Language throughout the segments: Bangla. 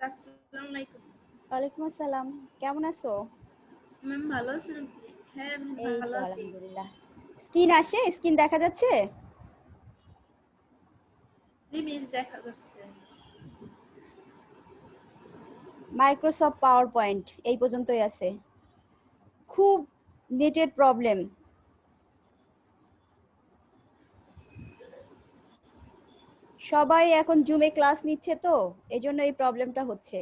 আসসালামু আলাইকুম। ওয়ালাইকুম আসসালাম। কেমন আছো? ম্যাম ভালো আছেন আপনি? হ্যাঁ মিস এই ভালো তো আছি। আলহামদুলিল্লাহ। স্ক্রিন দেখা যাচ্ছে? জি মিস দেখা যাচ্ছে। মাইক্রোসফট পাওয়ার পয়েন্ট এই পর্যন্তই আছে। খুব নেটের প্রবলেম। সবাই এখন জুমে ক্লাস নিচ্ছে তো এজন্য এই প্রবলেমটা হচ্ছে।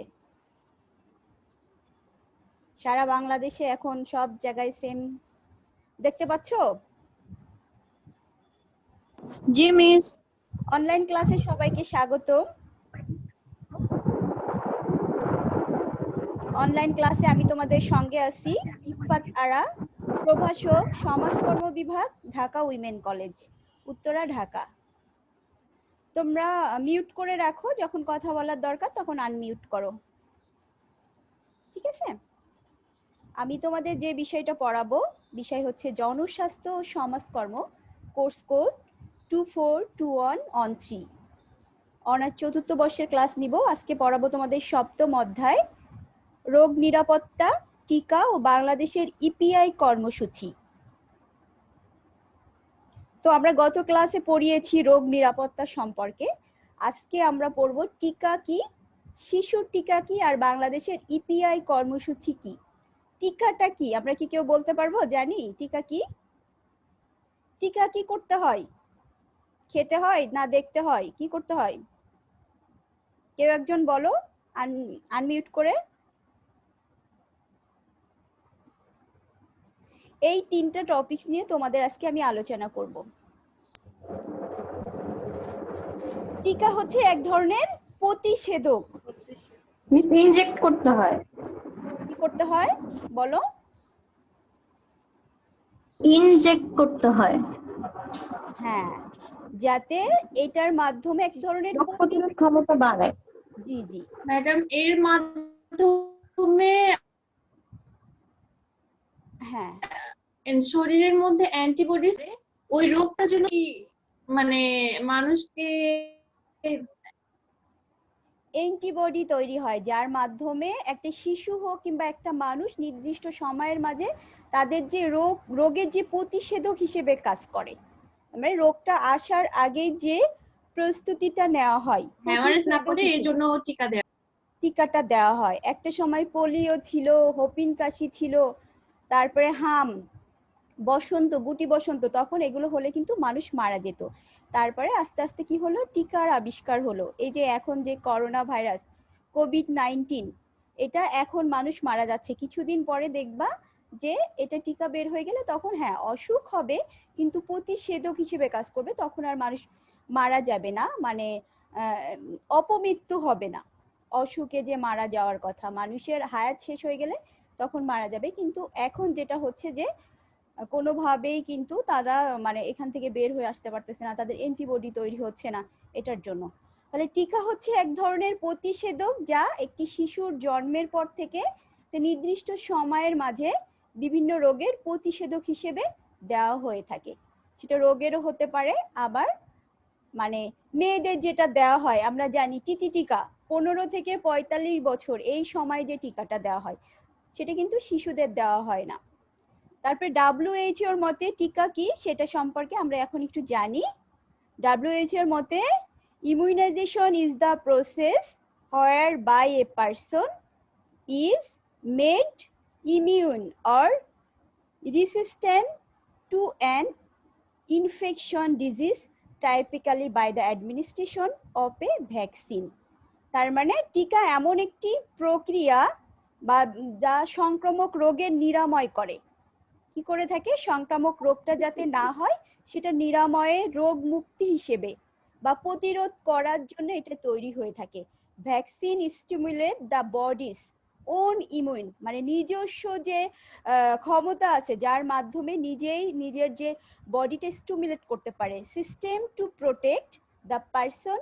সারা বাংলাদেশে এখন সব জায়গায় সেম দেখতে পাচ্ছো? জি মিস। অনলাইন ক্লাসে সবাইকে স্বাগত। অনলাইন ক্লাসে আমি তোমাদের সঙ্গে আছি ইফাত আরা, প্রভাষক, সমাজকর্ম বিভাগ, ঢাকা উইমেন কলেজ, উত্তরা, ঢাকা। তোমরা মিউট করে রাখো, যখন কথা বলার দরকার তখন আনমিউট করো, ঠিক আছে? আমি তোমাদের যে বিষয়টা পড়াবো বিষয় হচ্ছে জনস্বাস্থ্য ও সমাজকর্ম, কোর্স কোড 242113। অনার্স চতুর্থ বর্ষের ক্লাস নিব। আজকে পড়াবো তোমাদের সপ্তম অধ্যায়, রোগ নিরাপত্তা, টিকা ও বাংলাদেশের ইপিআই কর্মসূচি। তো আমরা গত ক্লাসে পড়িয়েছি রোগ নিরাপত্তা সম্পর্কে। আজকে আমরা পড়ব টিকা কি, শিশুর টিকা কি, আর বাংলাদেশের ইপিআই কর্মসূচি কি। টিকাটা কি আমরা কি কেউ বলতে পারবো? জানি টিকা কি? টিকা কি করতে হয়? খেতে হয় না দেখতে হয়? কি করতে হয়? কেউ একজন বলো আনমিউট করে। এই তিনটা টপিকস নিয়ে তোমাদের আজকে আমি আলোচনা করব। টিকা হচ্ছে এক ধরনের প্রতিষেধক। মিস ইনজেক্ট করতে হয়। কি করতে হয় বলো? ইনজেক্ট করতে হয়। হ্যাঁ, যাতে এটার মাধ্যমে এক ধরনের রোগ প্রতিরোধ ক্ষমতা বাড়ায়। জি জি ম্যাডাম এর মাধ্যমে হ্যাঁ শরীরের মধ্যে অ্যান্টিবডি ওই রোগটা যেন মানে মানুষকে অ্যান্টিবডি তৈরি হয়, যার মাধ্যমে একটা শিশু হোক কিংবা একটা মানুষ নির্দিষ্ট সময়ের মাঝে তাদের যে রোগের যে প্রতিষেধক হিসেবে কাজ করে। মানে রোগটা আসার আগেই যে প্রস্তুতিটা নেওয়া হয়, হ্যামারেজ না করে এই জন্য টিকাটা দেওয়া হয়। একটা সময় পোলিও ছিল, হোপিন কাশি ছিল, তারপরে হাম, বসন্ত, গুটি বসন্ত, তখন এগুলো হলে কিন্তু মানুষ মারা যেত। তারপরে আস্তে আস্তে কি হলো, টিকার আবিষ্কার হলো। এই যে এখন যে করোনা ভাইরাস কোভিড-19, এটা এখন মানুষ মারা যাচ্ছে, কিছুদিন পরে দেখবা যে এটা টিকা বের হয়ে গেলে তখন হ্যাঁ অসুখ হবে কিন্তু প্রতিষেধক হিসেবে কাজ করবে, তখন আর মানুষ মারা যাবে না, মানে অপমৃত্যু হবে না। অসুখে যে মারা যাওয়ার কথা, মানুষের হায়াত শেষ হয়ে গেলে তখন মারা যাবে। কিন্তু এখন যেটা হচ্ছে যে কোনোভাবেই কিন্তু তারা মানে এখান থেকে বের হয়ে আসতে পারতেছে না, তাদের অ্যান্টিবডি তৈরি হচ্ছে না এটার জন্য। তাহলে টিকা হচ্ছে এক ধরনের প্রতিষেধক যা একটি শিশুর জন্মের পর থেকে নির্দিষ্ট সময়ের মাঝে বিভিন্ন রোগের প্রতিষেধক হিসেবে দেওয়া হয়ে থাকে। সেটা রোগেরও হতে পারে, আবার মানে মেয়েদের যেটা দেওয়া হয় আমরা জানি টিটি টিকা, 15 থেকে 45 বছর এই সময় যে টিকাটা দেওয়া হয় সেটা কিন্তু শিশুদের দেওয়া হয় না। তারপরে WHO এর মতে টিকা কি সেটা সম্পর্কে আমরা এখন একটু জানি। WHO এর মতে immunisation is the process whereby a person is made immune or resistant to an infection disease typically by the administration of a vaccine. তার মানে টিকা এমন একটি প্রক্রিয়া বা যা সংক্রামক রোগের নিরাময় করে। কি করে থাকে? সংক্রামক রোগটা যাতে না হয় সেটা নিরাময়ে, রোগ মুক্তি হিসেবে বা প্রতিরোধ করার জন্য এটা তৈরি হয়ে থাকে। Vaccine stimulate the body's own immune, মানে নিজস্ব যে ক্ষমতা আছে যার মাধ্যমে নিজেই নিজের যে বডিটা স্টিমুলেট করতে পারে, system to protect the person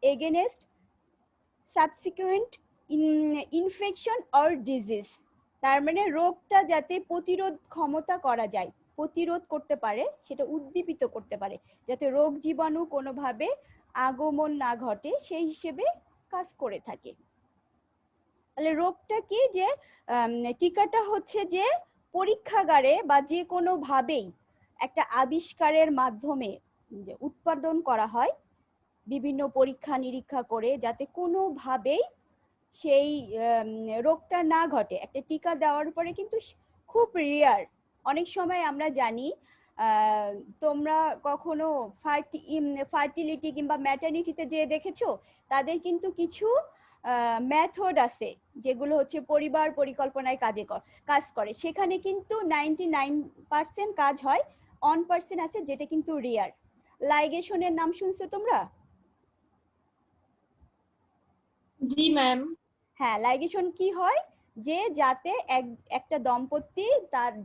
against subsequent infection or disease. তার মানে রোগটা যাতে প্রতিরোধ ক্ষমতা করা যায়, প্রতিরোধ করতে পারে, সেটা উদ্দীপিত করতে পারে, যাতে রোগ জীবাণু কোনোভাবে আগমন না ঘটে, সেই হিসেবে কাজ করে থাকে। তাহলে রোগটা কি, যে টিকাটা হচ্ছে যে পরীক্ষাগারে বা যে কোনো ভাবেই একটা আবিষ্কারের মাধ্যমে যে উৎপাদন করা হয় বিভিন্ন পরীক্ষা নিরীক্ষা করে, যাতে কোনোভাবেই সেই রোগটা না ঘটে। একটা টিকা দেওয়ার পরে কিন্তু খুব রেয়ার, অনেক সময় আমরা জানি তোমরা কখনো ফার্টিলিটি কিংবা ম্যাটারনিটিতে যে দেখেছো, তাদের কিন্তু কিছু মেথড আছে যেগুলো হচ্ছে পরিবার পরিকল্পনায় কাজ করে, সেখানে কিন্তু 99% কাজ হয়, 1% আছে যেটা কিন্তু রেয়ার। লাইগেশনের নাম শুনছো তোমরা? জি ম্যাম। হ্যাঁ, লাইগেশন কি হয়, যে যাতে একটা দম্পতি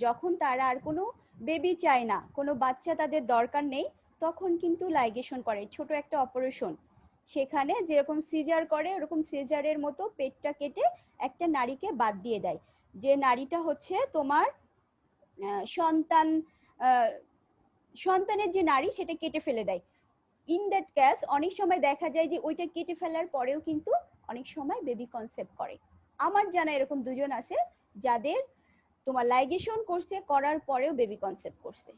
যখন তারা আর কোনো বেবি চায় না, কোনো বাচ্চা তাদের দরকার নেই, তখন কিন্তু লাইগেশন করে, ছোট একটা অপারেশন। সেখানে যেরকম সিজার করে ওরকম সিজারের মতো পেটটা কেটে একটা নারীকে বাদ দিয়ে দেয়, যে নারীটা হচ্ছে তোমার সন্তানের যে নারী সেটা কেটে ফেলে দেয়। ইন দ্যাট কেস অনেক সময় দেখা যায় যে ওইটা কেটে ফেলার পরেও কিন্তু অনেক সময় বেবি কনসেপ্ট করে। আমার জানা এরকম দুজন আছে যাদের তোমার লাইগেশন করছে, করার পরেও বেবি কনসেপ্ট করছে।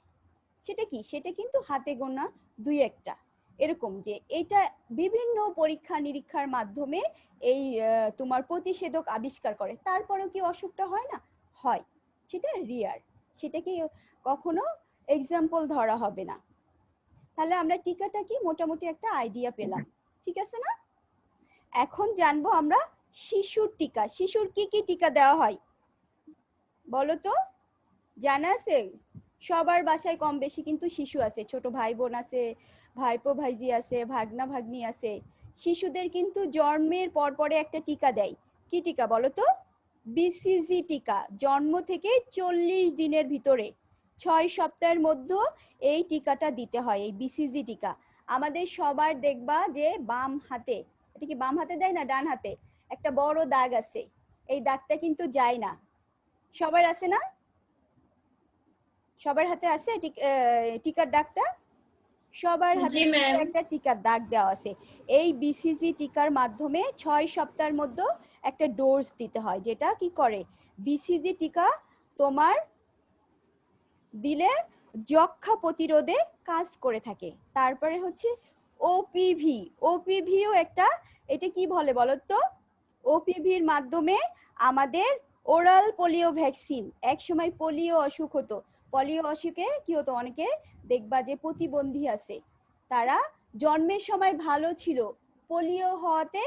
সেটা কি, সেটা কিন্তু হাতে গোনা দুই একটা এরকম, যে এটা বিভিন্ন পরীক্ষা নিরীক্ষার মাধ্যমে এই তোমার প্রতিষেধক আবিষ্কার করে, তারপরেও কি অসুখটা হয় না? হয়। সেটা রিয়ার, সেটাকে কখনো এক্সাম্পল ধরা হবে না। তাহলে আমরা টিকাটা কি মোটামুটি একটা আইডিয়া পেলাম, ঠিক আছে না? এখন জানবো আমরা শিশুর টিকা। শিশুর কি কি টিকা দেওয়া হয় বলো তো, জানা আছে? সবার বাসায় কম বেশি কিন্তু শিশু আছে, ছোট ভাই বোন আছে, ভাইপো ভাইজি আছে, ভাগনা ভাগ্নি আছে। শিশুদের কিন্তু জন্মের পরে একটা টিকা দেয়। কি টিকা বলো তো? বিসিজি টিকা। জন্ম থেকে 40 দিনের ভিতরে 6 সপ্তাহের মধ্যে এই টিকাটা দিতে হয়, এই বিসিজি টিকা। আমাদের সবার দেখবা যে বাম হাতে, এটা কি বাম হাতে দেয় না ডান হাতে, একটা বড় দাগ আছে, এই দাগটা কিন্তু যায় না। সবার আছে না? সবার হাতে আছে টিকার দাগটা? সবার হাতে জি ম্যাম। একটা টিকার দাগ দেওয়া আছে। এই বিসিজি টিকার মাধ্যমে 6 সপ্তাহের মধ্যে একটা ডোজ দিতে হয়, যেটা কি করে, বিসিজি টিকা তোমার দিলে যক্ষ্মা প্রতিরোধে কাজ করে থাকে। তারপরে হচ্ছে ওপিভি। ওপিভিও একটা, এটা কি বলে বলো তো? ওপিভির মাধ্যমে আমাদের ওরাল পোলিও ভ্যাকসিন, এক সময় পোলিও অসুখ হতো, পোলিও অসুখে কি হতো, অনেকে দেখবা যে প্রতিবন্ধী আছে, তারা জন্মের সময় ভালো ছিল, পোলিও হওয়াতে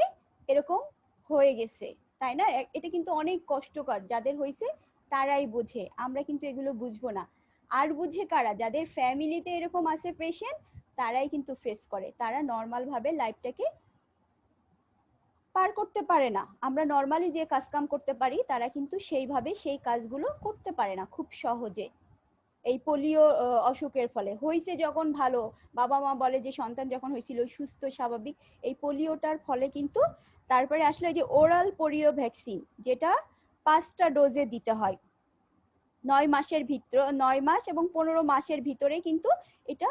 এরকম হয়ে গেছে, তাই না? এটা কিন্তু অনেক কষ্টকর, যাদের হয়েছে তারাই বোঝে, আমরা কিন্তু এগুলো বুঝবো না। আর বুঝে কারা? যাদের ফ্যামিলিতে এরকম আছে পেশেন্ট, তারাই কিন্তু ফেস করে, তারা নর্মাল ভাবে লাইফটাকে পার করতে পারে না। আমরা নর্মালি যে কাজ কাম করতে পারি, তারা কিন্তু সেইভাবে সেই কাজগুলো করতে পারে না খুব সহজে। এই পোলিও অসুখের ফলে হয়েছে যখন ভালো, বাবা মা বলে যে সন্তান যখন হয়েছিল সুস্থ স্বাভাবিক, এই পোলিওটার ফলে কিন্তু তারপরে আসলে যে ওরাল পোলিও ভ্যাকসিন, যেটা 5টা ডোজে দিতে হয় 9 মাসের ভিতর, 9 মাস এবং 15 মাসের ভিতরে কিন্তু এটা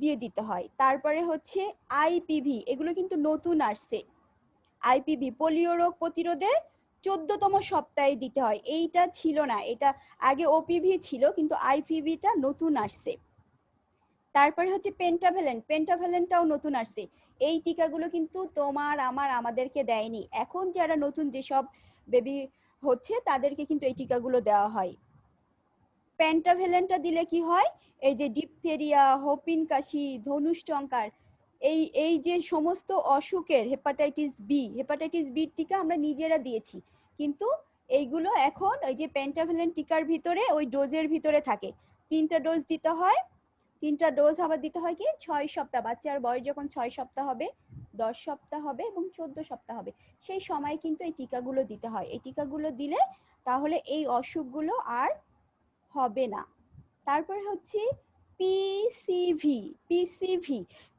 দিয়ে দিতে হয়। তারপরে হচ্ছে আইপিভি, এগুলো কিন্তু নতুন আসছে। আইপিভি পোলিও রোগ প্রতিরোধে 14তম সপ্তাহে দিতে হয়, এইটা ছিল না, এটা আগে ওপিভি ছিল, কিন্তু আইপিভিটা নতুন আসছে। তারপরে হচ্ছে পেন্টাভ্যালেন্ট, পেন্টাভ্যালেন্টটাও নতুন আসছে। এই টিকাগুলো কিন্তু তোমার আমাদেরকে দেয়নি, এখন যারা নতুন যেসব বেবি হচ্ছে তাদেরকে কিন্তু এই টিকাগুলো দেওয়া হয়। পেন্টাভ্যালেন্টটা দিলে কি হয়, এই যে ডিপথেরিয়া, হোপিন কাশি, ধনুষ্টঙ্কার, এই যে সমস্ত অসুখের, হেপাটাইটিস বি টিকা আমরা নিজেরা দিয়েছি, কিন্তু এইগুলো এখন ওই যে পেন্টাভ্যালেন্ট টিকার ভিতরে ওই ডোজের ভিতরে থাকে। 3টা ডোজ দিতে হয়, 3টা ডোজ আবার দিতে হয় কি 6 সপ্তাহ, বাচ্চার বয়স যখন 6 সপ্তাহ হবে, 10 সপ্তাহ হবে এবং 14 সপ্তাহ হবে, সেই সময় কিন্তু এই টিকাগুলো দিতে হয়। এই টিকাগুলো দিলে তাহলে এই অসুখগুলো আর হবে না। তারপরে হচ্ছে পিসিভি।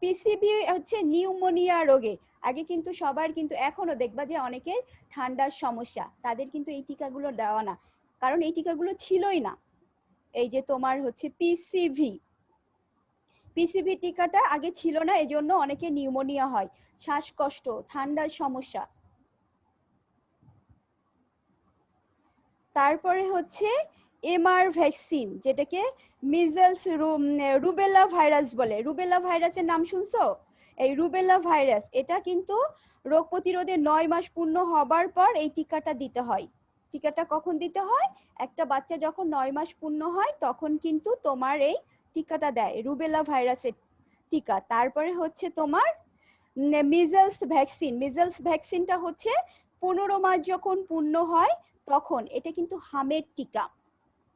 পিসিভি হচ্ছে নিউমোনিয়া রোগে, আগে কিন্তু সবার কিন্তু এখনো দেখবা যে অনেকের ঠান্ডার সমস্যা, তাদের কিন্তু এই টিকাগুলো দেওয়া না, কারণ এই টিকাগুলো ছিলই না। এই যে তোমার হচ্ছে পিসিভি টিকাটা আগে ছিল না, এজন্য অনেকে নিউমোনিয়া হয়, শ্বাসকষ্ট, ঠান্ডার সমস্যা। তারপরে হচ্ছে এমআর ভ্যাকসিন, যেটাকে মিজলস রুবেলা ভাইরাস বলে। রুবেলা ভাইরাসের নাম শুনছো? এই রুবেলা ভাইরাস, এটা কিন্তু রোগ প্রতিরোধে 9 মাস পূর্ণ হবার পর এই টিকাটা দিতে হয়। টিকাটা কখন দিতে হয়? একটা বাচ্চা যখন 9 মাস পূর্ণ হয় তখন কিন্তু তোমার এই টিকাটা দেয়, রুবেলা ভাইরাসের টিকা। তারপরে হচ্ছে তোমার মিজলস ভ্যাকসিন। মিজলস ভ্যাকসিনটা হচ্ছে 15 মাস যখন পূর্ণ হয় তখন, এটা কিন্তু হামের টিকা।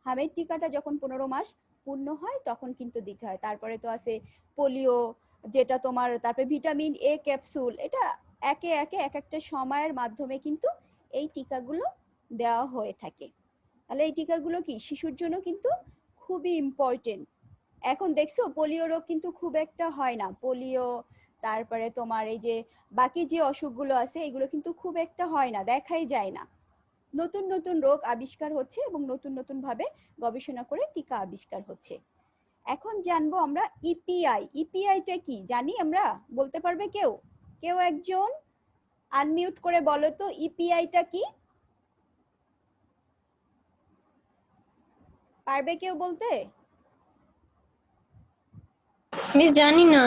হামের টিকাটা যখন 15 মাস পূর্ণ হয় তখন কিন্তু দিতে হয়। তারপরে তো আছে পোলিও, যেটা তোমার, তারপরে ভিটামিন এ ক্যাপসুল। এটা একে একে এক একটা সময়ের মাধ্যমে কিন্তু এই টিকাগুলো দেওয়া হয়ে থাকে। তাহলে এই টিকাগুলো কি শিশুর জন্য কিন্তু খুবই ইম্পর্টেন্ট। এখন দেখছো পোলিও রোগ কিন্তু খুব একটা হয় না। পোলিও, তারপরে তোমার এই যে বাকি যে অসুখগুলো আছে এগুলো কিন্তু খুব একটা হয় না, দেখাই যায় না। নতুন নতুন রোগ আবিষ্কার হচ্ছে এবং নতুন নতুন ভাবে গবেষণা করে টিকা আবিষ্কার হচ্ছে। এখন জানবো আমরা ইপিআই। ইপিআইটা কি জানি আমরা? বলতে পারবে কেউ? কেউ একজন আনমিউট করে বলো তো ইপিআইটা কি? পারবে কেউ বলতে? মিস জানি না।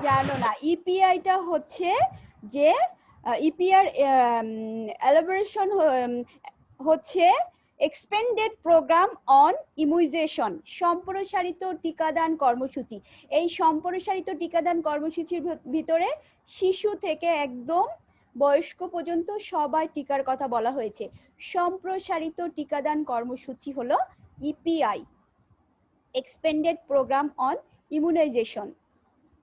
জানো না? ইপিআইটা হচ্ছে যে ইপিআর এলাবোরেশন হচ্ছে এক্সপেন্ডেড প্রোগ্রাম অন ইমিউনাইজেশন, সম্প্রসারিত টিকাদান কর্মসূচি। এই সম্প্রসারিত টিকাদান কর্মসূচির ভিতরে শিশু থেকে একদম বয়স্ক পর্যন্ত সবার টিকার কথা বলা হয়েছে। সম্প্রসারিত টিকাদান কর্মসূচি হলো EPI, expanded programme on immunisation.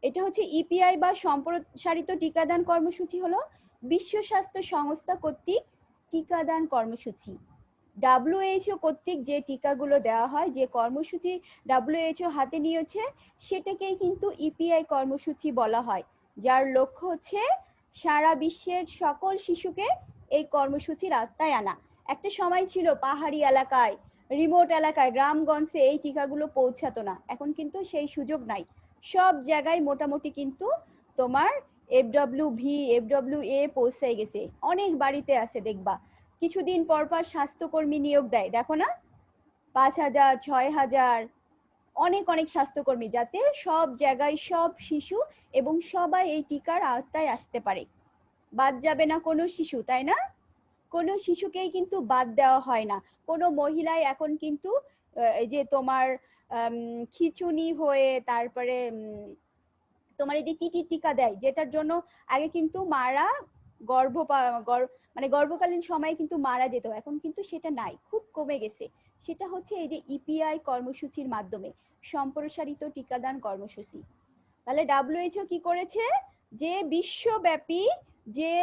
এটা হচ্ছে ইপিআই বা সম্প্রসারিত টিকাদান কর্মসূচি হলো বিশ্ব স্বাস্থ্য সংস্থা কর্তৃক টিকাদান কর্মসূচি। WHO কর্তৃক যে টিকাগুলো দেওয়া হয়, যে কর্মসূচি WHO হাতে নিয়েছে, সেটাকেই কিন্তু ইপিআই কর্মসূচি বলা হয়, যার লক্ষ্য হচ্ছে সারা বিশ্বের সকল শিশুকে এই কর্মসূচির আওতায় আনা। একটা সময় ছিল পাহাড়ি এলাকায়, রিমোট এলাকায়, গ্রামগঞ্জে এই টিকাগুলো পৌঁছাতো না। এখন কিন্তু সেই সুযোগ নাই, সব জায়গায় মোটামুটি কিন্তু তোমার FWV FWA পৌঁছে গেছে। অনেক বাড়িতে আছে দেখবা, কিছুদিন পর পর স্বাস্থ্যকর্মী নিয়োগ দেয়, দেখো না? 5,000 6,000 অনেক অনেক স্বাস্থ্যকর্মী, যাতে সব জায়গায় সব শিশু এবং সবাই এই টিকার আওতায় আসতে পারে। বাদ যাবে না কোনো শিশু, তাই না? কোনো শিশুকেই কিন্তু বাদ দেওয়া হয় না। কোনো মহিলাই এখন কিন্তু এই যে তোমার খিঁচুনি হয়ে, তারপরে তোমার এই যে টিটি টিকা দেয়, যেটার জন্য আগে কিন্তু মারা মানে গর্ভকালীন সময়ে কিন্তু মারা যেত, এখন কিন্তু সেটা নাই, খুব কমে গেছে। সেটা হচ্ছে এই যে ইপিআই কর্মসূচির মাধ্যমে, সম্প্রসারিত টিকাদান কর্মসূচি। তাহলে WHO কি করেছে, যে বিশ্বব্যাপী যে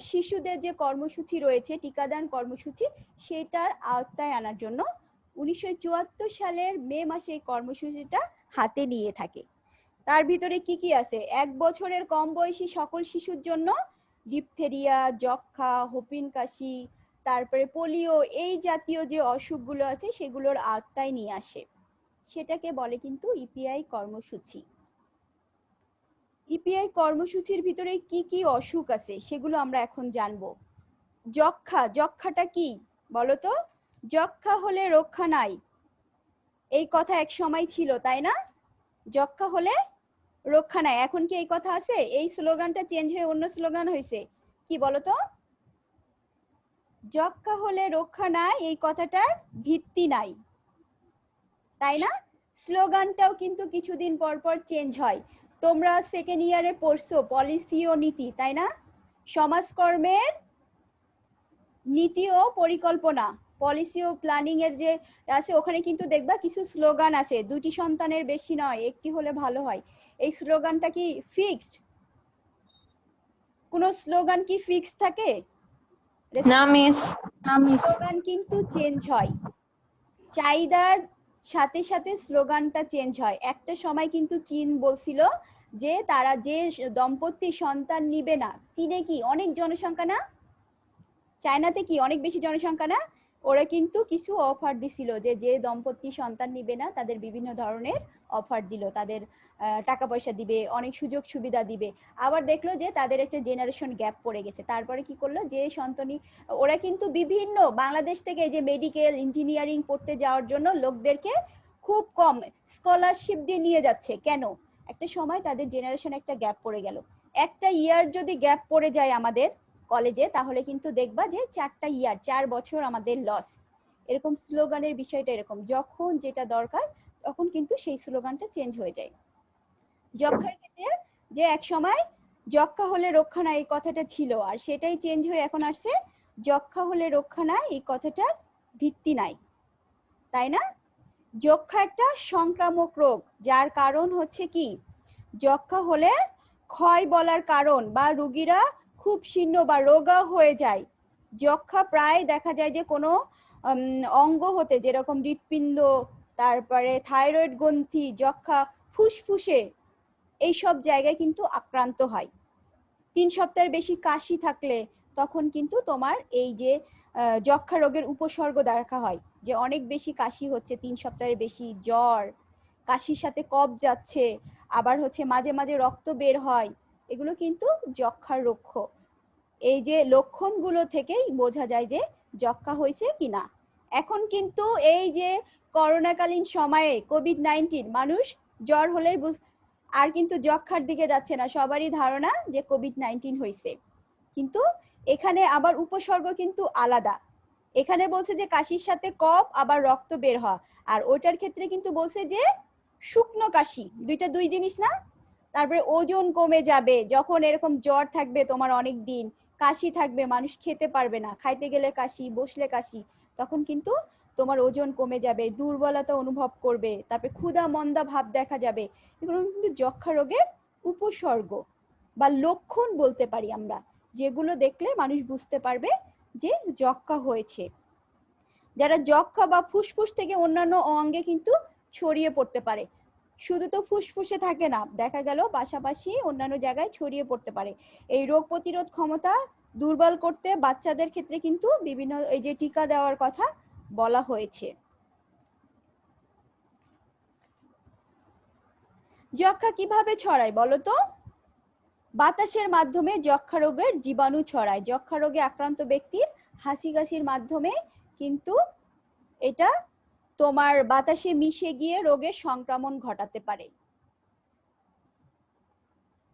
শিশুদের যে কর্মসূচি রয়েছে, টিকাদান কর্মসূচি, সেটার আওতায় আনার জন্য 1974 সালের মে মাসে এই কর্মসূচিটা হাতে নিয়ে থাকে। তার ভিতরে কি কি আছে? 1 বছরের কম বয়সী সকল শিশুর জন্য ডিপথেরিয়া, যক্ষা, হোপিন কাশি, তারপরে পোলিও, এই জাতীয় যে অসুখগুলো আছে সেগুলোর আওতায় নিয়ে আসে, সেটাকে বলে কিন্তু ইপিআই কর্মসূচি। ইপিআই কর্মসূচির ভিতরে কি কি অসুখ আছে সেগুলো আমরা এখন জানবো। যক্ষা, যক্ষাটা কি বলো তো? যক্ষা হলে রক্ষা নাই, এই কথা এক সময় ছিল, তাই না? যক্ষা হলে রক্ষা নাই, এখন কি এই কথা আছে? এই স্লোগানটা চেঞ্জ হয়ে অন্য স্লোগান হয়েছে, কি বলতো? যক্ষা হলে রক্ষা নাই, এই কথাটার ভিত্তি নাই, তাই না? স্লোগানটাও কিন্তু কিছুদিন পর পর চেঞ্জ হয়। তোমরা সেকেন্ড ইয়ারে পড়ছো পলিসি ও নীতি, তাই না? সমাজকর্মের নীতি ও পরিকল্পনা, পলিসি ও প্ল্যানিং এর যে আছে, ওখানে কিন্তু দেখবা কিছু স্লোগান আছে, 2টি সন্তানের বেশি নয়, 1টি হলে ভালো হয়। এই স্লোগানটা কি ফিক্সড? কোন স্লোগান কি ফিক্সড থাকে? না মিস। স্লোগান কিন্তু চেঞ্জ হয়, চাহিদার সাথে সাথে স্লোগানটা চেঞ্জ হয়। একটা সময় কিন্তু চীন বলছিল যে তারা যে দম্পতি সন্তান নিবে না, চীনে কি অনেক জনসংখ্যা না, চায়নাতে কি অনেক বেশি জনসংখ্যা না, ওরা কিন্তু কিছু অফার দিছিল যে যে দম্পতি সন্তান নিবে না তাদের বিভিন্ন ধরনের অফার দিল, তাদের টাকা পয়সা দিবে, অনেক সুযোগ সুবিধা দিবে। আবার দেখলো যে তাদের একটা জেনারেশন গ্যাপ পড়ে গেছে, তারপরে কি করলো, যে সন্তানই ওরা কিন্তু বিভিন্ন বাংলাদেশ থেকে যে মেডিকেল ইঞ্জিনিয়ারিং পড়তে যাওয়ার জন্য লোকদেরকে খুব কম স্কলারশিপ দিয়ে নিয়ে যাচ্ছে। কেন? একটা সময় তাদের জেনারেশন একটা গ্যাপ পড়ে গেল। একটা ইয়ার যদি গ্যাপ পড়ে যায় আমাদের কলেজে, তাহলে কিন্তু দেখবা যে 4টা ইয়ার, 4 বছর আমাদের লস। এরকম স্লোগানের বিষয়টা এরকম, যখন যেটা দরকার তখন কিন্তু সেই স্লোগানটা চেঞ্জ হয়ে যায়। যক্ষার ক্ষেত্রে যে এক সময় যক্ষা হলে রক্ষা নাই এই কথাটা ছিল, আর সেটাই চেঞ্জ হয়ে এখন আসছে যক্ষা হলে রক্ষা নাই এই কথাটার ভিত্তি নাই, তাই না? যক্ষা একটা সংক্রামক রোগ, যার কারণ হচ্ছে কি, যক্ষা হলে ক্ষয় বলার কারণ বা রোগীরা খুব শীর্ণ বা রোগা হয়ে যায়। যক্ষা প্রায় দেখা যায় যে কোনো অঙ্গ হতে, যেরকম হৃৎপিণ্ড, তারপরে থাইরয়েড গ্রন্থি, যক্ষা, ফুসফুসে, এইসব জায়গায় কিন্তু আক্রান্ত হয়। 3 সপ্তাহের বেশি কাশি থাকলে তখন কিন্তু তোমার এই যে যক্ষা রোগের উপসর্গ দেখা হয়, যে অনেক বেশি কাশি হচ্ছে, 3 সপ্তাহের বেশি, জ্বর, কাশির সাথে কফ যাচ্ছে, আবার হচ্ছে মাঝে মাঝে রক্ত বের হয়, এগুলো কিন্তু যক্ষার লক্ষণ। এই যে লক্ষণগুলো থেকেই বোঝা যায় যে যক্ষা হয়েছে কিনা। এখন কিন্তু এই যে করোনাকালীন সময়ে কোভিড-19, মানুষ জ্বর হলেই আর কিন্তু যক্ষার দিকে যাচ্ছে না, সবারই ধারণা যে কোভিড-19 হয়েছে। কিন্তু এখানে আবার উপসর্গ কিন্তু আলাদা। এখানে বলছে যে কাশির সাথে কফ, আবার রক্ত বের হওয়া, আর ওইটার ক্ষেত্রে কিন্তু বলছে যে শুকনো কাশি, দুইটা দুই জিনিস না। তারপরে ওজন কমে যাবে, যখন এরকম জ্বর থাকবে তোমার অনেক দিন, কাশি থাকবে, মানুষ খেতে পারবে না, খাইতে গেলে কাশি, বসলে কাশি, তখন কিন্তু তোমার ওজন কমে যাবে, দুর্বলতা অনুভব করবে, তারপরে ক্ষুধা মন্দা ভাব দেখা যাবে। এগুলো কিন্তু যক্ষা রোগের উপসর্গ বা লক্ষণ বলতে পারি আমরা, যেগুলো দেখলে মানুষ বুঝতে পারবে যে যক্ষা হয়েছে। যারা যক্ষা বা ফুসফুস থেকে অন্যান্য অঙ্গে কিন্তু ছড়িয়ে পড়তে পারে, শুধু তো ফুসফুসে থাকে না, দেখা গেল পাশাপাশি অন্যান্য জায়গায় ছড়িয়ে পড়তে পারে। এই রোগ প্রতিরোধ ক্ষমতা দুর্বল করতে বাচ্চাদের ক্ষেত্রে কিন্তু বিভিন্ন এই যে টিকা দেওয়ার কথা বলা হয়েছে। যক্ষা কিভাবে ছড়ায় বলো তো? বাতাসের মাধ্যমে যক্ষা রোগের জীবাণু ছড়ায়। যক্ষা রোগে আক্রান্ত ব্যক্তির হাসি কাশির মাধ্যমে কিন্তু এটা তোমার বাতাসে মিশে গিয়ে রোগের সংক্রমণ ঘটাতে পারে।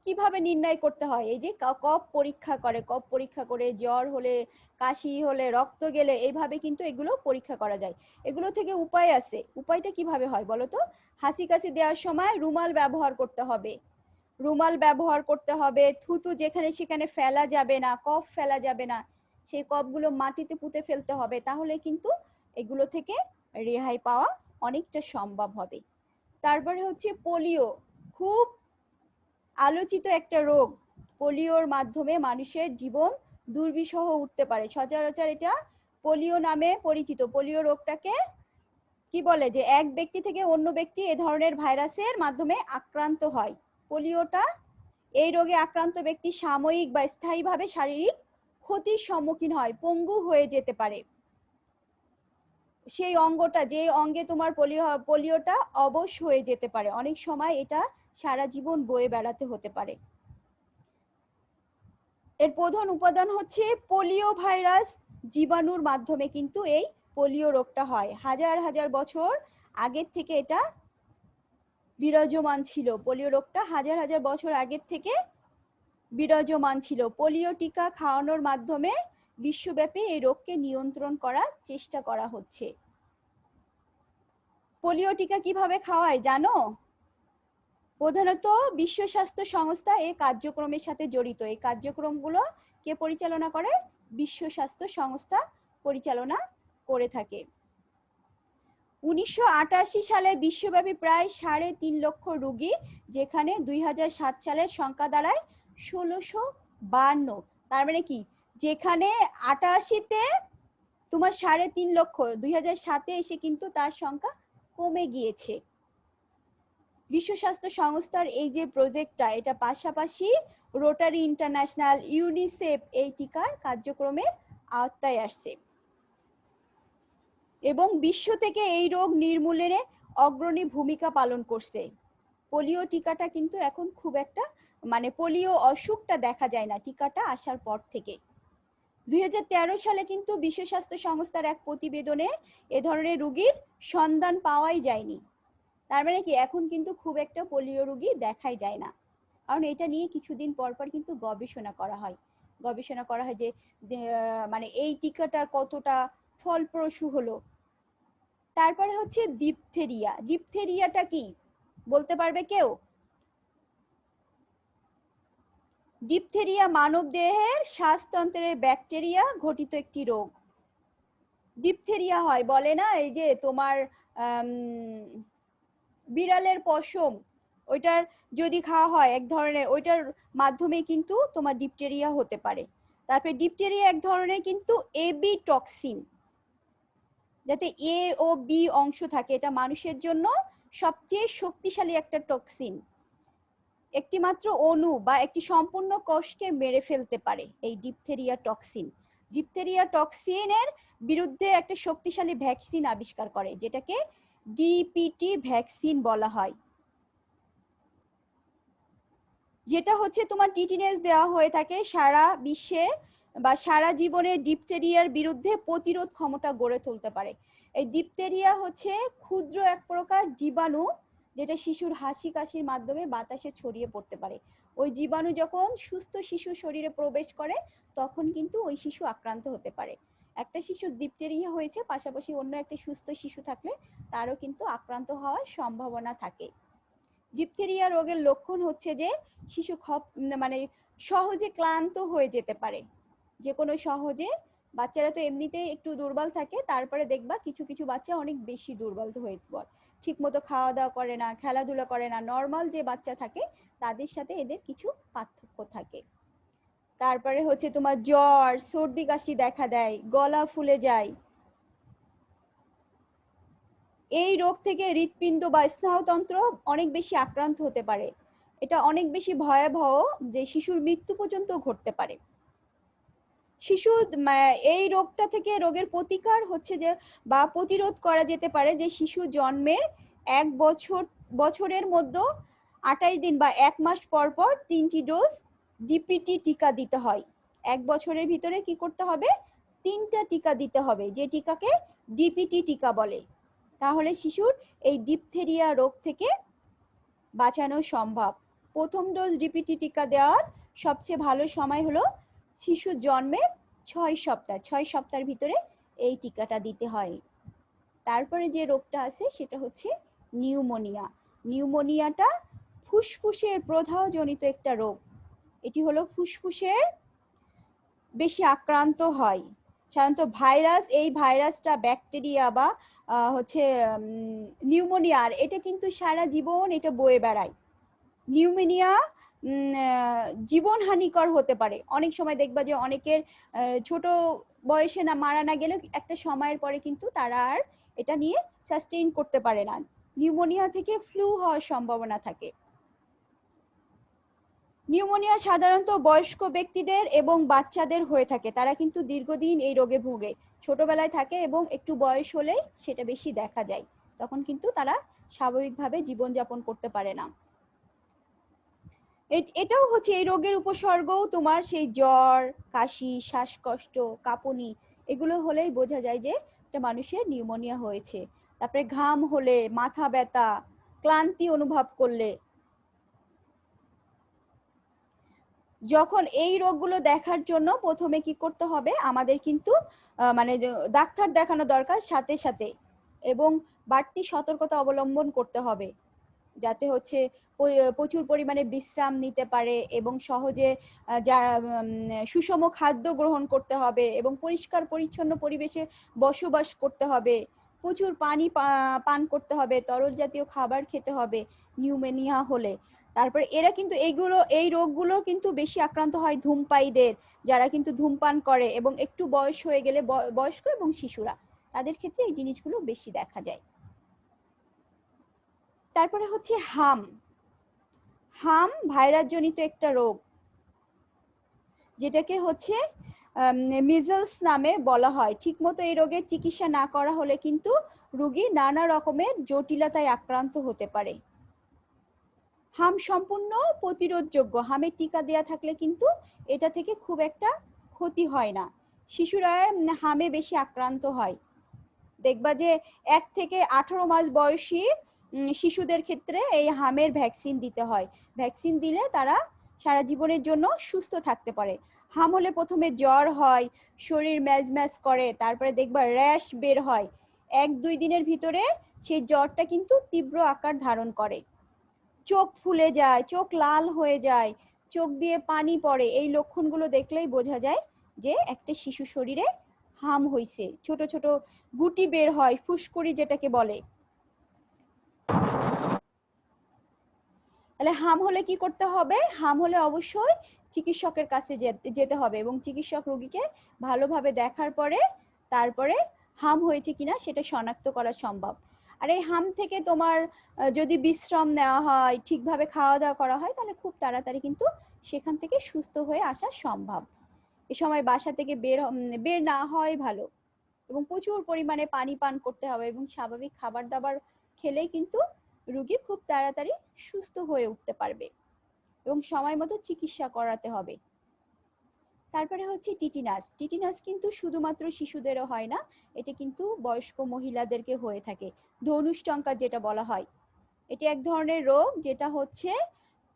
কিভাবে নির্ণয় করতে হয়? এই যে কফ পরীক্ষা করে, কফ পরীক্ষা করে, জ্বর হলে, কাশি হলে, রক্ত গেলে, এইভাবে কিন্তু এগুলো পরীক্ষা করা যায়। এগুলো থেকে উপায় আছে। উপায়টা কিভাবে হয় বলো তো? হাসি কাশি দেওয়ার সময় রুমাল ব্যবহার করতে হবে, রুমাল ব্যবহার করতে হবে, থুতু যেখানে সেখানে ফেলা যাবে না, কফ ফেলা যাবে না, সেই কফগুলো মাটিতে পুঁতে ফেলতে হবে, তাহলে কিন্তু এগুলো থেকে রেহাই পাওয়া অনেকটা সম্ভব হবে। তারপরে হচ্ছে পোলিও, খুব আলোচিত একটা রোগ। পোলিওর মাধ্যমে মানুষের জীবন দুর্বিষহ উঠতে পারে। সচরাচর এটা পোলিও নামে পরিচিত। পোলিও রোগটাকে কি বলে, যে এক ব্যক্তি থেকে অন্য ব্যক্তি এ ধরনের ভাইরাসের মাধ্যমে আক্রান্ত হয়। পোলিওটা, এই রোগে আক্রান্ত ব্যক্তি সাময়িক বা স্থায়ীভাবে শারীরিক ক্ষতির সম্মুখীন হয়, পঙ্গু হয়ে যেতে পারে। সেই অঙ্গটা, যে অঙ্গে তোমার পোলিওটা অবশ হয়ে যেতে পারে, অনেক সময় এটা সারা জীবন বয়ে বেড়াতে হতে পারে। এর প্রধান উপাদান হচ্ছে পোলিও ভাইরাস জীবাণুর মাধ্যমে কিন্তু এই পোলিও রোগটা হয়। হাজার হাজার বছর আগের থেকে এটা বিরাজমান ছিল। পোলিও রোগটা হাজার হাজার বছর আগের থেকে বিরাজমান ছিল। পোলিও টিকা খাওয়ানোর মাধ্যমে বিশ্বব্যাপী এই রোগকে নিয়ন্ত্রণ করার চেষ্টা করা হচ্ছে। পোলিও টিকা কিভাবে খাওয়ায় জানো? প্রধানত বিশ্ব স্বাস্থ্য সংস্থা এই কার্যক্রমের সাথে জড়িত। এই কার্যক্রমগুলো কে পরিচালনা করে? বিশ্ব স্বাস্থ্য সংস্থা পরিচালনা করে থাকে। 1988 সালে বিশ্বব্যাপী প্রায় 3.5 লক্ষ রোগী, যেখানে 2007 সালের সংখ্যা দাঁড়ায় 1652। তার মানে কি, যেখানে 88-তে তোমার 3.5 লক্ষ, 2007-এ এসে কিন্তু তার সংখ্যা কমে গিয়েছে। বিশ্ব স্বাস্থ্য সংস্থার এই যে প্রজেক্টটা, এটা পাশাপাশি রোটারি ইন্টারন্যাশনাল, ইউনিসেফ এই টিকার কার্যক্রমের আওতায় আসছে। এবং বিশ্ব থেকে এই রোগ নির্মূলনে অগ্রণী ভূমিকা পালন করছে। পোলিও টিকাটা কিন্তু এখন খুব একটা মানে পোলিও অসুখটা দেখা যায় না টিকাটা আসার পর থেকে। 2013 সালে কিন্তু বিশ্ব স্বাস্থ্য সংস্থার এক প্রতিবেদনে এ ধরনের রোগীর সন্ধান পাওয়াই যায়নি। তার মানে কি এখন কিন্তু খুব একটা পোলিও রোগী দেখাই যায় না, কারণ এটা নিয়ে কিছুদিন পর পর কিন্তু গবেষণা করা হয় যে মানে এই টিকাটা কতটা ফলপ্রসূ হলো। তারপরে হচ্ছে ডিপথেরিয়া। ডিপথেরিয়াটা কি বলতে পারবে কেউ? ডিপথেরিয়া মানব দেহের শ্বাসতন্ত্রের ব্যাকটেরিয়া ঘটিত একটি রোগ। ডিপথেরিয়া হয় বলে না এই যে তোমার বিড়ালের পশম, ওইটার যদি খাওয়া হয় এক ধরনের, ওইটার মাধ্যমে কিন্তু তোমার ডিপথেরিয়া হতে পারে। তারপরে ডিপথেরিয়া এক ধরনের কিন্তু এবি টক্সিন, যাতে এ ও বি অংশ থাকে। এটা মানুষের জন্য সবচেয়ে শক্তিশালী একটা টক্সিন। একটি মাত্র অণু বা একটি সম্পূর্ণ কোষকে মেরে ফেলতে পারে এই ডিপথেরিয়া টক্সিন। ডিপথেরিয়া টক্সিনের বিরুদ্ধে একটা শক্তিশালী ভ্যাকসিন আবিষ্কার করে, যেটাকে ডিপিটি ভ্যাকসিন বলা হয়, যেটা হচ্ছে তোমার টিটিনেস দেওয়া হয়ে থাকে সারা বিশ্বে বা সারা জীবনে ডিপথেরিয়ার বিরুদ্ধে প্রতিরোধ ক্ষমতা গড়ে তুলতে পারে। এই ডিপথেরিয়া হচ্ছে ক্ষুদ্র এক প্রকার জীবাণু, যেটা শিশুর হাসি কাশির মাধ্যমে বাতাসে ছড়িয়ে পড়তে পারে। ওই জীবাণু যখন সুস্থ শিশুর শরীরে প্রবেশ করে তখন কিন্তু ওই শিশু আক্রান্ত হতে পারে। একটা শিশুর ডিপথেরিয়া হয়েছে, পাশাপাশি অন্য একটা সুস্থ শিশু থাকলে তারও কিন্তু আক্রান্ত হওয়ার সম্ভাবনা থাকে। ডিপথেরিয়া রোগের লক্ষণ হচ্ছে যে শিশু মানে সহজে ক্লান্ত হয়ে যেতে পারে, যে কোনো সহজে। বাচ্চারা তো এমনিতেই একটু দুর্বল থাকে, তারপরে দেখবা কিছু কিছু বাচ্চা অনেক বেশি দুর্বল হয়ে পড়ে, ঠিক মতো খাওয়া দাওয়া করে না, খেলাধুলা করে না। নর্মাল যে বাচ্চা থাকে তাদের সাথে এদের কিছু পার্থক্য থাকে। তারপরে হচ্ছে তোমার জ্বর, সর্দি কাশি দেখা দেয়, গলা ফুলে যায়। এই রোগ থেকে হৃৎপিণ্ড বা স্নায়ুতন্ত্র অনেক বেশি আক্রান্ত হতে পারে। এটা অনেক বেশি ভয়াবহ যে শিশুর মৃত্যু পর্যন্ত ঘটতে পারে। শিশু এই রোগটা থেকে রোগের প্রতিকার হচ্ছে যে বা প্রতিরোধ করা যেতে পারে যে শিশু জন্মের 1 বছরের মধ্যে 28 দিন বা 1 মাস পর পর 3টি ডোজ ডিপিটি টিকা দিতে হয়। 1 বছরের ভিতরে কি করতে হবে? 3টা টিকা দিতে হবে, যে টিকাকে ডিপিটি টিকা বলে। তাহলে শিশুর এই ডিপথেরিয়া রোগ থেকে বাঁচানো সম্ভব। প্রথম ডোজ ডিপিটি টিকা দেওয়ার সবচেয়ে ভালো সময় হলো শিশুর জন্মের 6 সপ্তাহ। 6 সপ্তাহের ভিতরে এই টিকাটা দিতে হয়। তারপরে যে রোগটা আছে সেটা হচ্ছে নিউমোনিয়া। নিউমোনিয়াটা ফুসফুসের প্রদাহজনিত একটা রোগ। এটি হলো ফুসফুসের বেশি আক্রান্ত হয় সাধারণত ভাইরাস। এই ভাইরাসটা ব্যাকটেরিয়া বা হচ্ছে নিউমোনিয়ার, এটা কিন্তু সারা জীবন এটা বয়ে বেড়ায়। নিউমোনিয়া জীবন হানিকর হতে পারে। অনেক সময় দেখবা যে অনেকের ছোট বয়সে না মারা না গেলে একটা সময়ের পরে কিন্তু তারা আর এটা নিয়ে সাস্টেইন করতে পারে না। নিউমোনিয়া থেকে ফ্লু হওয়ার সম্ভাবনা থাকে। নিউমোনিয়া সাধারণত বয়স্ক ব্যক্তিদের এবং বাচ্চাদের হয়ে থাকে, তারা কিন্তু দীর্ঘদিন এই রোগে ভোগে। ছোটবেলায় থাকে এবং একটু বয়স হলেই সেটা বেশি দেখা যায়, তখন কিন্তু তারা স্বাভাবিকভাবে জীবনযাপন করতে পারে না। এটাও হচ্ছে এই রোগের উপসর্গও তোমার সেই জ্বর, কাশি, শ্বাসকষ্ট, কাঁপুনি, এগুলো হলেই বোঝা যায় যে একটা মানুষের নিউমোনিয়া হয়েছে। তারপরে ঘাম হলে, মাথা ব্যথা, ক্লান্তি অনুভব করলে, যখন এই রোগগুলো দেখার জন্য প্রথমে কি করতে হবে, আমাদের কিন্তু মানে ডাক্তার দেখানো দরকার সাথে সাথে, এবং বাড়তি সতর্কতা অবলম্বন করতে হবে, যাতে হচ্ছে প্রচুর পরিমাণে বিশ্রাম নিতে পারে এবং সহজে যারা সুষম খাদ্য গ্রহণ করতে হবে এবং পরিষ্কার পরিচ্ছন্ন পরিবেশে বসবাস করতে হবে, প্রচুর পানি পান করতে হবে, তরল জাতীয় খাবার খেতে হবে নিউমোনিয়া হলে। তারপরে এরা কিন্তু এই রোগগুলো কিন্তু বেশি আক্রান্ত হয় ধূমপায়ীদের, যারা কিন্তু ধূমপান করে, এবং একটু বয়স হয়ে গেলে বয়স্ক এবং শিশুরা, তাদের ক্ষেত্রে এই জিনিসগুলো বেশি দেখা যায়। তারপরে হচ্ছে হাম ভাইরাস জনিত একটা রোগ, যেটাকে হচ্ছে মিজলস নামে বলা হয়। ঠিকমতো এই রোগের চিকিৎসা না করা হলে কিন্তু রোগী নানা রকমের জটিলতায় আক্রান্ত হতে পারে। হাম সম্পূর্ণ প্রতিরোধযোগ্য। হামের টিকা দেয়া থাকলে কিন্তু এটা থেকে খুব একটা ক্ষতি হয় না। শিশুরা হামে বেশি আক্রান্ত হয়। দেখবা যে 1 থেকে 18 মাস বয়সী শিশুদের ক্ষেত্রে এই হামের ভ্যাকসিন দিতে হয়। ভ্যাকসিন দিলে তারা সারা জীবনের জন্য সুস্থ থাকতে পারে। হাম হলে প্রথমে জ্বর হয়, শরীর ম্যাজম্যাজ করে, তারপরে দেখবা র্যাশ বের হয়। 1-2 দিনের ভিতরে সেই জ্বরটা কিন্তু তীব্র আকার ধারণ করে। চোখ ফুলে যায়, চোখ লাল হয়ে যায়, চোখ দিয়ে পানি পড়ে। এই লক্ষণগুলো দেখলেই বোঝা যায় যে একটা শিশু শরীরে হাম হইছে। ছোট ছোট গুটি বের হয়, ফুসকুড়ি যেটাকে বলে। তাহলে হাম হলে কি করতে হবে? হাম হলে অবশ্যই চিকিৎসকের কাছে যেতে হবে এবং চিকিৎসক রোগীকে ভালোভাবে দেখার পরে তারপরে হাম হয়েছে কিনা সেটা শনাক্ত করা সম্ভব। আর এই হাম থেকে তোমার যদি বিশ্রাম নেওয়া হয়, ঠিকভাবে খাওয়া দাওয়া করা হয়, তাহলে খুব তাড়াতাড়ি কিন্তু সেখান থেকে সুস্থ হয়ে আসা সম্ভব। এ সময় বাসা থেকে বের না হয় ভালো এবং প্রচুর পরিমাণে পানি পান করতে হবে এবং স্বাভাবিক খাবার দাবার খেলেই কিন্তু রোগী খুব তাড়াতাড়ি সুস্থ হয়ে উঠতে পারবে এবং সময় মতো চিকিৎসা করাতে হবে। তারপরে হচ্ছে টিটিনাস। টিটিনাস কিন্তু শুধুমাত্র শিশুদেরও হয় না, এটা কিন্তু বয়স্ক মহিলাদেরকে হয়ে থাকে। ধনুষ্টঙ্কার যেটা বলা হয়, এটি এক ধরনের রোগ যেটা হচ্ছে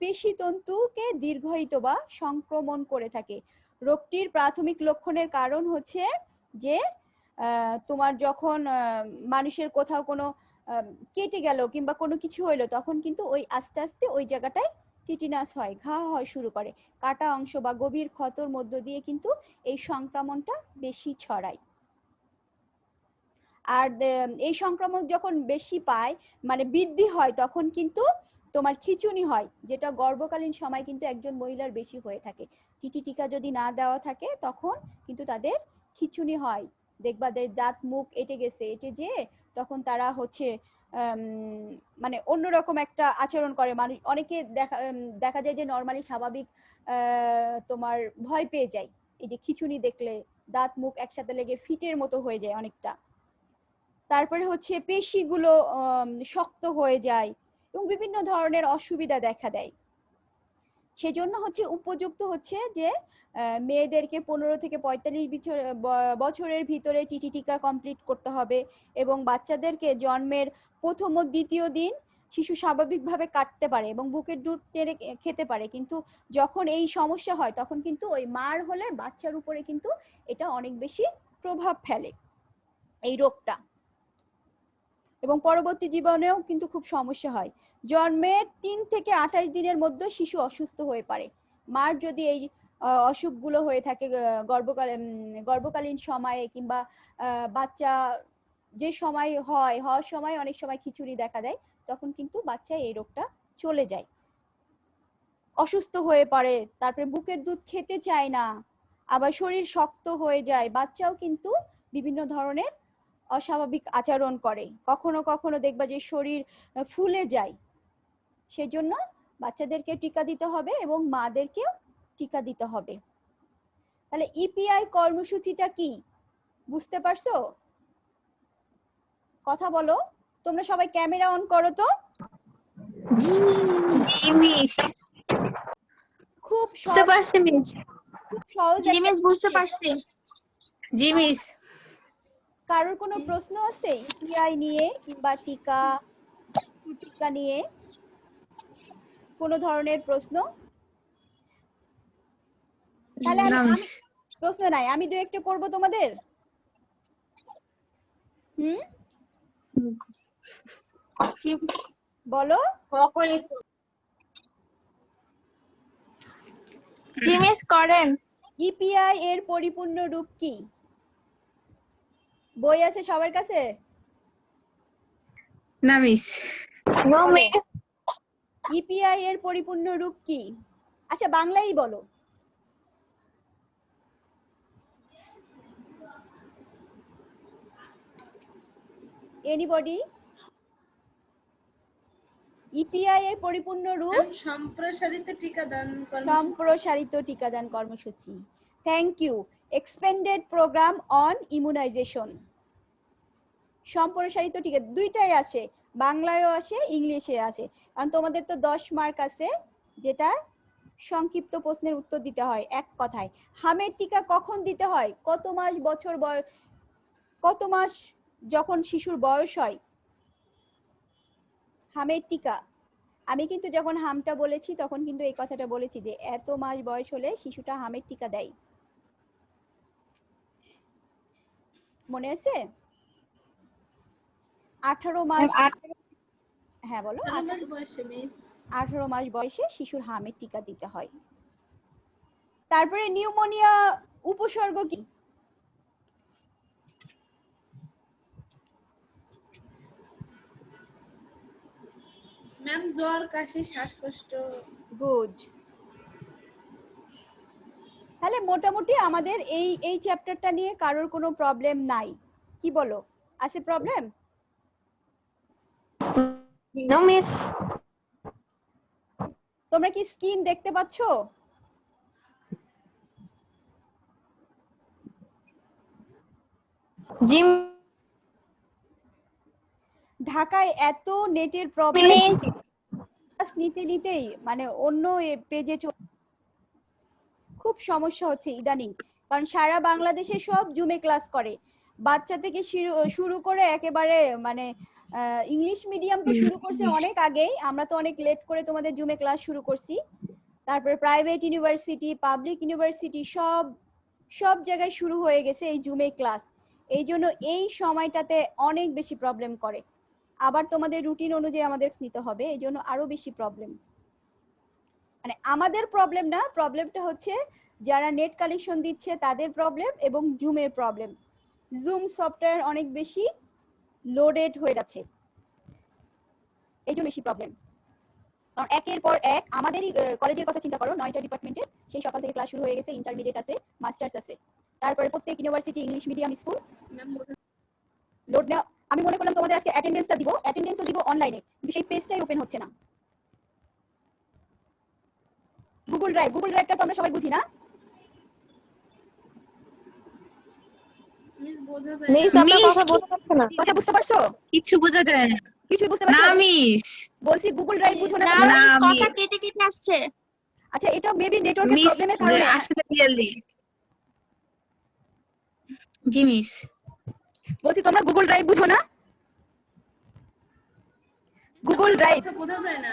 পেশিতন্তুকে দীর্ঘায়িত বা সংক্রমণ করে থাকে। রোগটির প্রাথমিক লক্ষণের কারণ হচ্ছে যে তোমার যখন মানুষের কোথাও কোনো কেটে গেল কিংবা কোনো কিছু হইলো, তখন কিন্তু ওই আস্তে আস্তে ওই জায়গাটায় টিটিনাস হয়, ঘা হয় শুরু করে। কাটা অংশ বা গভীর ক্ষতর মধ্য দিয়ে কিন্তু এই সংক্রমণটা বেশি ছড়ায়। আর এই সংক্রমণ যখন বেশি পায়, মানে বৃদ্ধি হয়, তখন কিন্তু তোমার খিঁচুনি হয়, যেটা গর্ভকালীন সময় কিন্তু একজন মহিলার বেশি হয়ে থাকে। টিটি টিকা যদি না দেওয়া থাকে তখন কিন্তু তাদের খিঁচুনি হয়। দেখবা দাঁত মুখ এঁটে গেছে, এঁটে যে তখন তারা হচ্ছে মানে অন্যরকম একটা আচরণ করে। মানুষ অনেকে দেখা যায় যে নর্মালি স্বাভাবিক তোমার ভয় পেয়ে যায় এই যে খিঁচুনি দেখলে, দাঁত মুখ একসাথে লেগে ফিটের মতো হয়ে যায় অনেকটা। তারপরে হচ্ছে পেশিগুলো শক্ত হয়ে যায় এবং বিভিন্ন ধরনের অসুবিধা দেখা দেয়। সেজন্য হচ্ছে উপযুক্ত হচ্ছে যে মেয়েদেরকে 15 থেকে 45 বছরের ভিতরে টিটি টিকা কমপ্লিট করতে হবে এবং বাচ্চাদেরকে জন্মের প্রথম ও দ্বিতীয় দিন শিশু স্বাভাবিকভাবে কাটতে পারে এবং বুকের দুধ টেনে খেতে পারে, কিন্তু যখন এই সমস্যা হয় তখন কিন্তু ওই মার হলে বাচ্চার উপরে কিন্তু এটা অনেক বেশি প্রভাব ফেলে এই রোগটা এবং পরবর্তী জীবনেও কিন্তু খুব সমস্যা হয়। জন্মের 3 থেকে 28 দিনের মধ্যে শিশু অসুস্থ হয়ে পড়ে। মার যদি এই অসুখগুলো হয়ে থাকে গর্ভকালীন সময়ে কিংবা বাচ্চা যে সময় হওয়ার সময় অনেক সময় খিঁচুনি দেখা দেয়, তখন কিন্তু বাচ্চা এই রোগটা চলে যায়, অসুস্থ হয়ে পড়ে, তারপরে বুকের দুধ খেতে চায় না, আবার শরীর শক্ত হয়ে যায়। বাচ্চাও কিন্তু বিভিন্ন ধরনের অস্বাভাবিক আচরণ করে, কখনো কখনো দেখবা যে শরীর ফুলে যায়। সেজন্য বাচ্চাদেরকে টিকা দিতে হবে এবং মাদেরকেও টিকা দিতে হবে। তাহলে ইপিআই কর্মসূচিটা কি বুঝতে পারছো? কথা বলো, তোমরা সবাই ক্যামেরা অন করো তো। জি মিস। খুব বুঝতে পারছি মিস। খুব সহজ। জি মিস বুঝতে পারছি। জি মিস। কারোর কোনো প্রশ্ন আছে ইপিআই নিয়ে কিংবা টিকা নিয়ে? কোনো ধরনের প্রশ্ন? তাহলে আমি প্রশ্ন নাই, আমি দু একটা করব তোমাদের। বলো। জি মিস করেন। ইপিআই এর পরিপূর্ণ রূপ কি? বই আছে সবার কাছে? না মিস। No miss. ইপিআই এর পরিপূর্ণ রূপ কি? আচ্ছা বাংলায় বলো। এনিবডি? ইপিআই এর পরিপূর্ণ রূপ সম্প্রসারিত টিকাদান কর্মসূচি। সম্প্রসারিত টিকাদান কর্মসূচি। Thank you. Expanded programme on immunisation. সম্প্রসারিত টিকা, দুইটাই আসে, বাংলায়ও আসে ইংলিশে আসে। কারণ তোমাদের তো 10 মার্ক আছে, যেটা সংক্ষিপ্ত প্রশ্নের উত্তর দিতে হয় এক কথায়। হামের টিকা কখন দিতে হয়, কত মাস বছর বয়স, কত মাস যখন শিশুর বয়স হয় হামের টিকা। আমি কিন্তু যখন হামটা বলেছি তখন কিন্তু এই কথাটা বলেছি যে এত মাস বয়স হলে শিশুটা হামের টিকা দেয়। মনে আছে? 18 মাস, হ্যাঁ বলো, 18 মাস বয়সে শিশুর হামের টিকা দিতে হয়। তারপরে নিউমোনিয়া উপসর্গ কি? ম্যাম জ্বর, কাশি, শ্বাসকষ্ট। গুড। তাহলে মোটামুটি আমাদের এই চ্যাপ্টারটা নিয়ে কারোর কোনো প্রবলেম নাই, কি বলো? আছে প্রবলেম? No, miss. তোমরা কি স্ক্রিন দেখতে পাচ্ছো? Jim. ঢাকায় এত নেটের প্রবলেম, Miss. নিতে নিতেই মানে অন্য পেজে খুব সমস্যা হচ্ছে ইদানিং। কারণ সারা বাংলাদেশে সব জুমে ক্লাস করে, বাচ্চা থেকে শুরু করে একেবারে মানে ইংলিশ মিডিয়াম তো শুরু করছে অনেক আগেই, আমরা তো অনেক লেট করে তোমাদের জুমে ক্লাস শুরু করছি। তারপরে প্রাইভেট ইউনিভার্সিটি, পাবলিক ইউনিভার্সিটি সব জায়গায় শুরু হয়ে গেছে এই জুমে ক্লাস। এই জন্য এই সময়টাতে অনেক বেশি প্রবলেম করে। আবার তোমাদের রুটিন অনুযায়ী আমাদের নিতে হবে, এই জন্য আরো বেশি প্রবলেম। মানে আমাদের প্রবলেম না, প্রবলেমটা হচ্ছে যারা নেট কানেকশন দিচ্ছে তাদের প্রবলেম এবং জুমের প্রবলেম। জুম সফটওয়্যার অনেক বেশি লোডেড হয়ে যাচ্ছে, এই জন্য বেশি প্রবলেম। কারণ একের পর এক আমাদেরই কলেজের কথা চিন্তা করো, 9টা ডিপার্টমেন্টে সেই সকাল থেকে ক্লাস শুরু হয়ে গেছে, ইন্টারমিডিয়েট আছে, মাস্টার্স আছে, তারপরে প্রত্যেক university English medium school load নেওয়া। আমি মনে করলাম তোমাদের আজকে অ্যাটেন্ডেন্সটা দিব, অ্যাটেন্ডেন্সও দিব অনলাইনে, কিন্তু সেই পেজটাই ওপেন হচ্ছে না। গুগল ড্রাইভটা তো আমরা সবাই বুঝি না? মিস বোঝা যায় Miss, না। আপনার মিস, কথা বোঝা যাচ্ছে না। কথা বুঝতে পারছো? কিছু বোঝা যায় না। কিছুই বুঝতে না পারছো? মিস, বলছি গুগল ড্রাইভ বুঝো না না তোমরা? না, মিস, কথা আমি- কেটে কেটে আসছে। আচ্ছা, এটা মেবি নেটওয়ার্কের মিস প্রবলেমের কারণে। আসলে ক্লিয়ারলি। জি মিস। বলছি তোমরা গুগল ড্রাইভ বুঝো না? গুগল ড্রাইভ বোঝা যায় না।